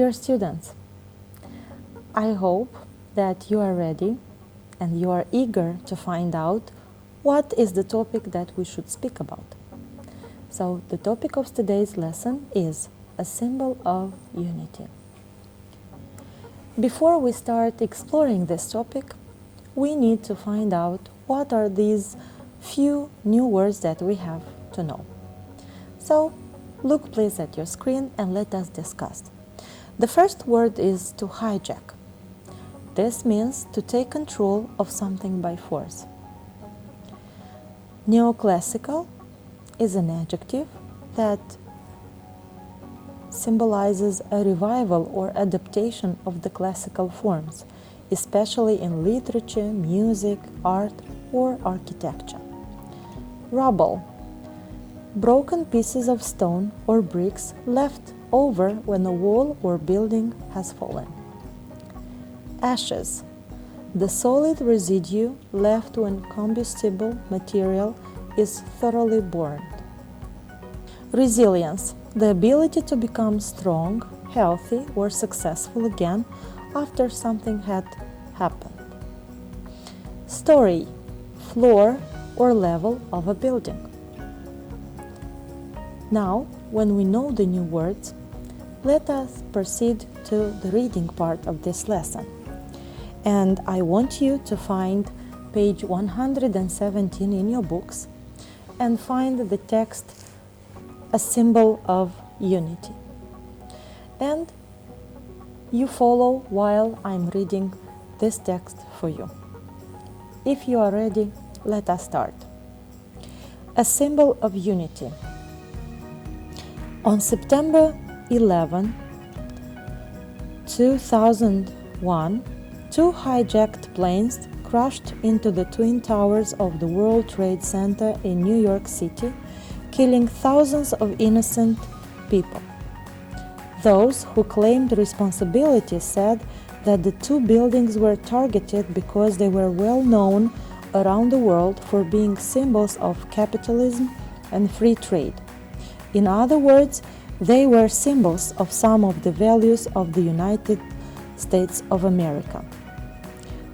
Dear students, I hope that you are ready and you are eager to find out what is the topic that we should speak about. So the topic of today's lesson is a symbol of unity. Before we start exploring this topic, we need to find out what are these few new words that we have to know. So look please at your screen and let us discuss. The first word is to hijack. This means to take control of something by force. Neoclassical is an adjective that symbolizes a revival or adaptation of the classical forms, especially in literature, music, art, or architecture. Rubble, broken pieces of stone or bricks left over when a wall or building has fallen. Ashes, the solid residue left when combustible material is thoroughly burned. Resilience, the ability to become strong, healthy, or successful again after something had happened. Story, floor or level of a building. Now, when we know the new words, let us proceed to the reading part of this lesson. And I want you to find page 117 in your books and find the text, a symbol of unity. And you follow while I'm reading this text for you. If you are ready, let us start. A symbol of unity. On September 11, 2001, two hijacked planes crashed into the Twin Towers of the World Trade Center in New York City, killing thousands of innocent people. Those who claimed responsibility said that the two buildings were targeted because they were well known around the world for being symbols of capitalism and free trade. In other words, they were symbols of some of the values of the United States of America.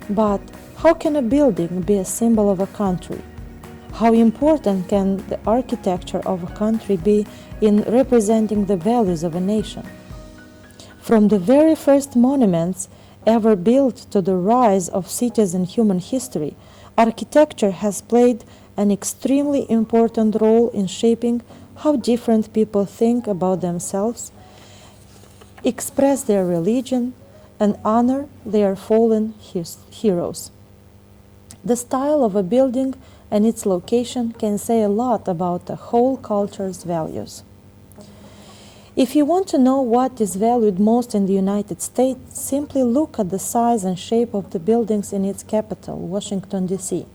But how can a building be a symbol of a country? How important can the architecture of a country be in representing the values of a nation? From the very first monuments ever built to the rise of cities in human history, architecture has played an extremely important role in shaping how different people think about themselves, express their religion, and honor their fallen heroes. The style of a building and its location can say a lot about a whole culture's values. If you want to know what is valued most in the United States, simply look at the size and shape of the buildings in its capital, Washington, D.C.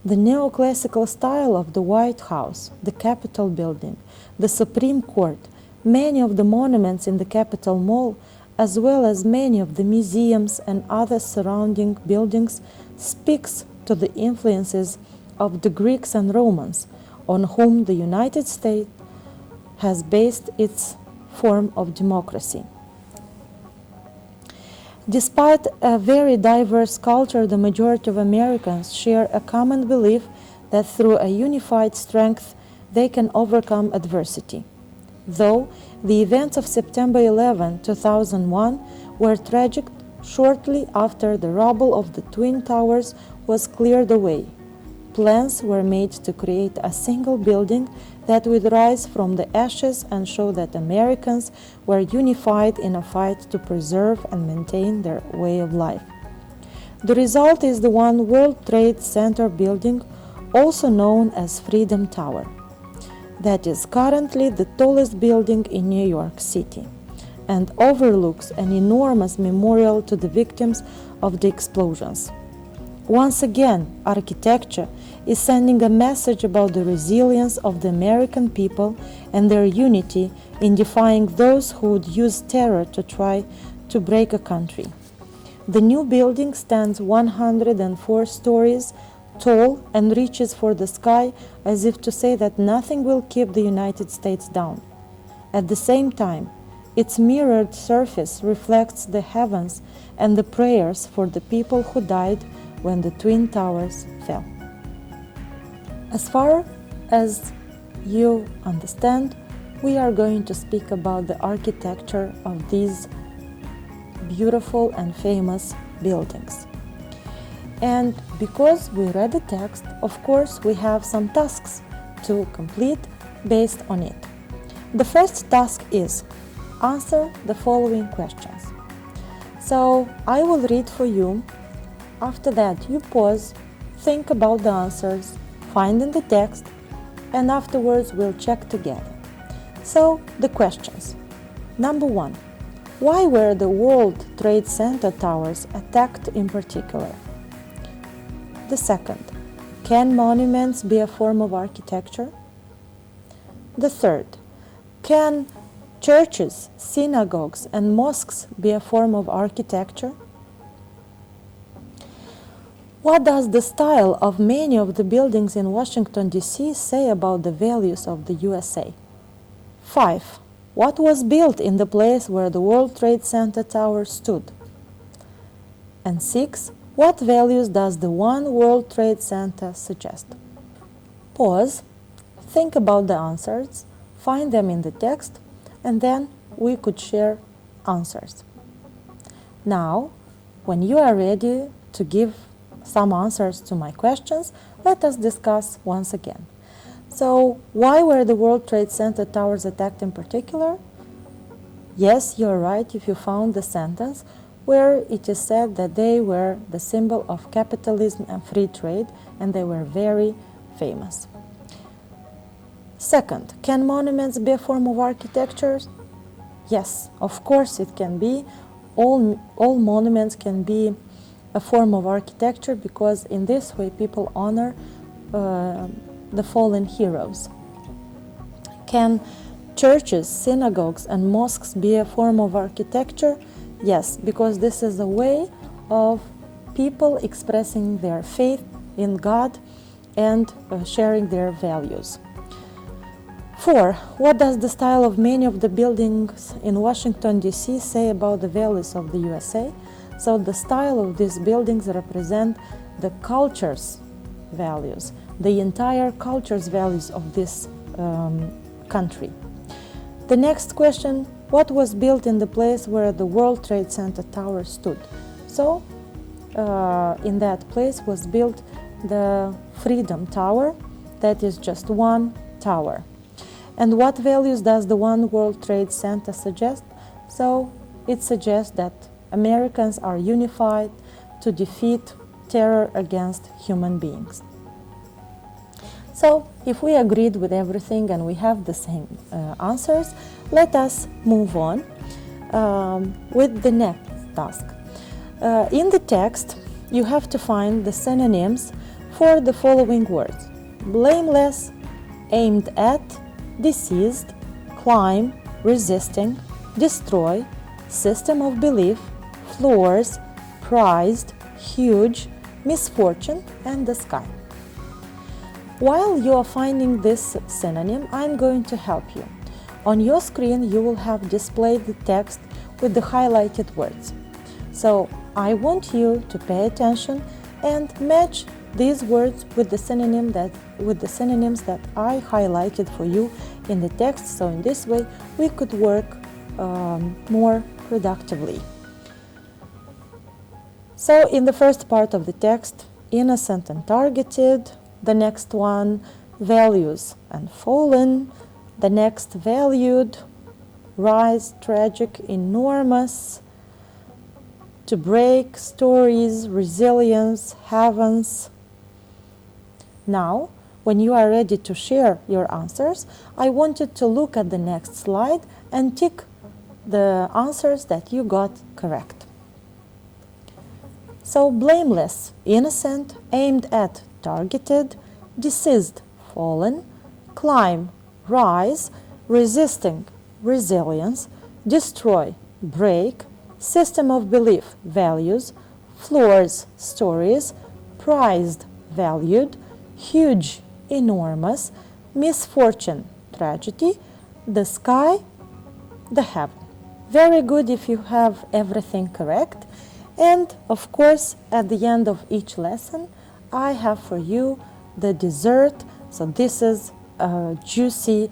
The neoclassical style of the White House, the Capitol building, the Supreme Court, many of the monuments in the Capitol Mall, as well as many of the museums and other surrounding buildings, speaks to the influences of the Greeks and Romans, on whom the United States has based its form of democracy. Despite a very diverse culture, the majority of Americans share a common belief that through a unified strength they can overcome adversity. Though the events of September 11, 2001 were tragic, shortly after the rubble of the Twin Towers was cleared away, plans were made to create a single building that would rise from the ashes and show that Americans were unified in a fight to preserve and maintain their way of life. The result is the One World Trade Center building, also known as Freedom Tower, that is currently the tallest building in New York City and overlooks an enormous memorial to the victims of the explosions. Once again, architecture is sending a message about the resilience of the American people and their unity in defying those who would use terror to try to break a country. The new building stands 104 stories tall and reaches for the sky as if to say that nothing will keep the United States down. At the same time, Its mirrored surface reflects the heavens and the prayers for the people who died when the Twin Towers fell. As far as you understand, we are going to speak about the architecture of these beautiful and famous buildings. And because we read the text, of course, we have some tasks to complete based on it. The first task is answer the following questions. So I will read for you. After that, you pause, think about the answers, find in the text, and afterwards we'll check together. So the questions. Number 1. Why were the World Trade Center towers attacked in particular? The second. Can monuments be a form of architecture? The third. Can churches, synagogues, and mosques be a form of architecture? What does the style of many of the buildings in Washington, D.C. say about the values of the USA? 5. What was built in the place where the World Trade Center tower stood? And 6. What values does the One World Trade Center suggest? Pause, think about the answers, find them in the text, and then we could share answers. Now, when you are ready to give some answers to my questions, let us discuss once again. So, why were the World Trade Center towers attacked in particular? Yes, you're right if you found the sentence where it is said that they were the symbol of capitalism and free trade, and they were very famous. Second, can monuments be a form of architecture? Yes, of course it can be. All monuments can be a form of architecture because in this way people honor the fallen heroes. Can churches, synagogues, and mosques be a form of architecture? Yes, because this is a way of people expressing their faith in God and sharing their values. 4. What does the style of many of the buildings in Washington, D.C. say about the values of the USA? So the style of these buildings represent the culture's values, the entire culture's values of this country. The next question, what was built in the place where the World Trade Center tower stood? So in that place was built the Freedom Tower, that is just one tower. And what values does the One World Trade Center suggest? So it suggests that Americans are unified to defeat terror against human beings. So if we agreed with everything and we have the same answers, let us move on with the next task. In the text, you have to find the synonyms for the following words: blameless, aimed at, deceased, climb, resisting, destroy, system of belief, floors, prized, huge, misfortune, and the sky. While you are finding this synonym, I'm going to help you. On your screen, you will have displayed the text with the highlighted words. So I want you to pay attention and match these words with the synonyms that I highlighted for you in the text. So in this way, we could work more productively. So in the first part of the text, innocent and targeted. The next one, values and fallen. The next, valued, rise, tragic, enormous. To break, stories, resilience, heavens. Now, when you are ready to share your answers, I want you to look at the next slide and tick the answers that you got correct. So, blameless, innocent, aimed at, targeted, deceased, fallen, climb, rise, resisting, resilience, destroy, break, system of belief, values, floors, stories, prized, valued, huge, enormous, misfortune, tragedy, the sky, the heaven. Very good if you have everything correct. And of course, at the end of each lesson, I have for you the dessert. So this is a juicy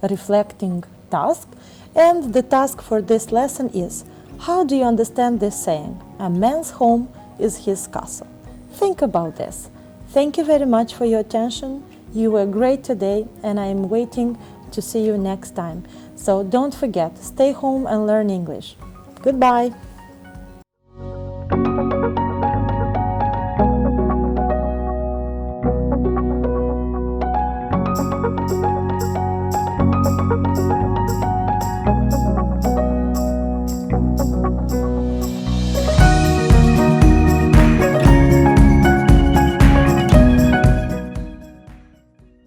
reflecting task. And the task for this lesson is, how do you understand this saying? A man's home is his castle. Think about this. Thank you very much for your attention. You were great today, and I am waiting to see you next time. So don't forget, stay home and learn English. Goodbye.